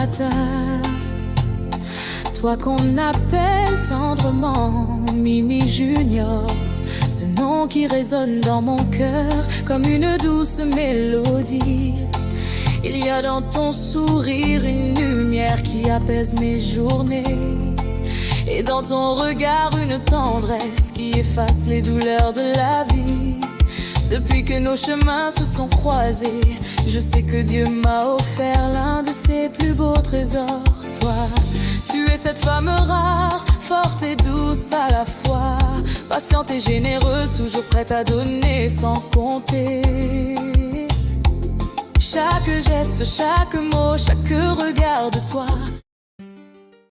matin. Toi qu'on appelle tendrement Mimi Junior, ce nom qui résonne dans mon cœur comme une douce mélodie. Il y a dans ton sourire une lumière qui apaise mes journées, et dans ton regard une tendresse qui efface les douleurs de la vie. Depuis que nos chemins se sont croisés, je sais que Dieu m'a offert l'un de ses plus beaux trésors. Toi, tu es cette femme rare, forte et douce à la fois, patiente et généreuse, toujours prête à donner sans compter. Chaque geste, chaque mot, chaque regard de toi